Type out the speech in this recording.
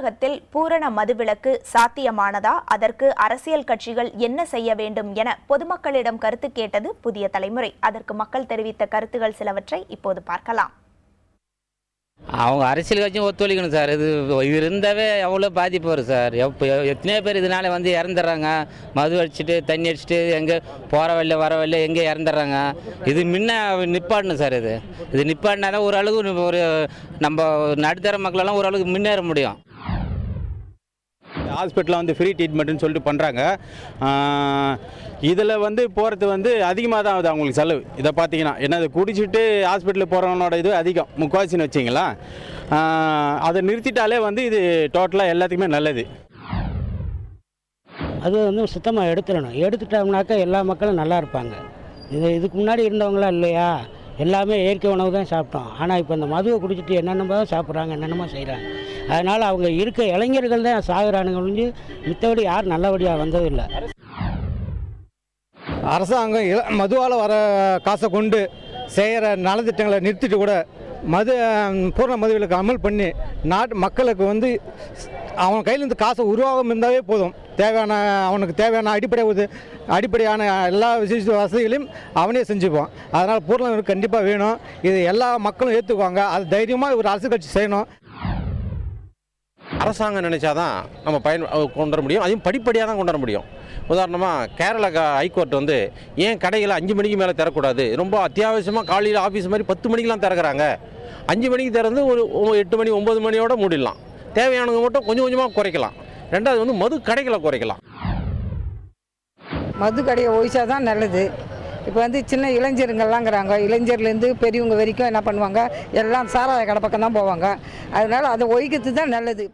தமிழகத்தில் பூரண மதுவிலக்கு சாத்தியமானதா? அதற்கு அரசியல் கட்சிகள் என்ன செய்ய வேண்டும் என பொதுமக்களிடம் கருத்து கேட்டது புதிய தலைமுறை. அதற்கு மக்கள் தெரிவித்த கருத்துகள் சிலவற்றை இப்போது பார்க்கலாம். அவங்க அரசியல் கட்சியும் ஒத்துழைக்கணும் சார். இது இருந்தாவே எவ்வளோ பாதிப்பு வரும் சார். எத்தனையோ பேர் இதனால இறந்துடுறாங்க. மது அடிச்சுட்டு தண்ணி அடிச்சுட்டு எங்கே போகிற வழியில் வர வழியில் எங்கே இறந்துடுறாங்க. இது முன்ன நிப்பாடணும் சார். இது நிப்பாட்டினா தான் ஓரளவுக்கு ஒரு நம்ம நடுத்தர மக்களெல்லாம் ஓரளவுக்கு முன்னேற முடியும். ஹாஸ்பிட்டலில் ஃப்ரீ ட்ரீட்மெண்ட்னு சொல்லிட்டு பண்ணுறாங்க. இதில் போகிறது அதிகமாக தான் ஆகுது அவங்களுக்கு செலவு. இதை பார்த்தீங்கன்னா என்னது குடிச்சிட்டு ஹாஸ்பிட்டலுக்கு போகிறவனோட இது அதிகம் முக்கால்வாசின்னு வச்சிங்களா. அதை நிறுத்திட்டாலே இது டோட்டலாக எல்லாத்துக்குமே நல்லது. அது சுத்தமாக எடுத்துட்டோம்னாக்கா எல்லா மக்களும் நல்லா இருப்பாங்க. இதுக்கு முன்னாடி இருந்தவங்களாம் இல்லையா, எல்லாமே இயற்கை உணவு தான் சாப்பிட்டோம். ஆனால் இப்போ இந்த மதுவை குடிச்சிட்டு என்னென்னமோ தான் சாப்பிட்றாங்க, என்னென்னமோ செய்கிறாங்க. அதனால் அவங்க இருக்க இளைஞர்கள் தான் சாகுறானுங்க ஒழிஞ்சு மித்தபடி யாரும் நல்லபடியாக வந்ததில்லை. அரசாங்கம் மதுவால் வர காசை கொண்டு செய்கிற நலத்திட்டங்களை நிறுத்திட்டு கூட பூர்ண மதுவிலக்கு அமல் பண்ணி மக்களுக்கு அவன் கையிலேருந்து காசை உருவாகம் இருந்தாவே போதும். அவனுக்கு தேவையான அடிப்படையான எல்லா வசதிகளையும் அவனே செஞ்சுப்பான். அதனால் பூர்ண மதுவிலக்கு கண்டிப்பாக வேணும். இது எல்லா மக்களும் ஏற்றுக்குவாங்க. அது தைரியமாக ஒரு அரசு கட்சி செய்யணும். அரசாங்கம் நினைச்சாதான் நம்ம கொண்டு வர முடியும். அதையும் படிப்படியாக தான் கொண்டு வர முடியும். உதாரணமாக கேரளா ஹைகோர்ட் ஏன் கடைகளை 5 மணிக்கு மேலே திறக்கூடாது, ரொம்ப அத்தியாவசியமாக காலையில் ஆஃபீஸ் மாதிரி 10 மணிக்கெலாம் திறக்கிறாங்க, 5 மணிக்கு திறந்து ஒரு 8 மணி 9 மணியோட மூடிடலாம். தேவையானவங்க மட்டும் கொஞ்சம் கொஞ்சமாக குறைக்கலாம். ரெண்டாவது மது கடைகளை குறைக்கலாம். மது கடையை ஒழிச்சா தான் நல்லது. இப்போ சின்ன இளைஞருங்கள்லாங்கிறாங்க, இளைஞர்லேருந்து பெரியவங்க வரைக்கும் என்ன பண்ணுவாங்க, எல்லாம் சாராய கடை பக்கம் தான் போவாங்க. அதனால் அதை ஒழிக்கிறது தான் நல்லது.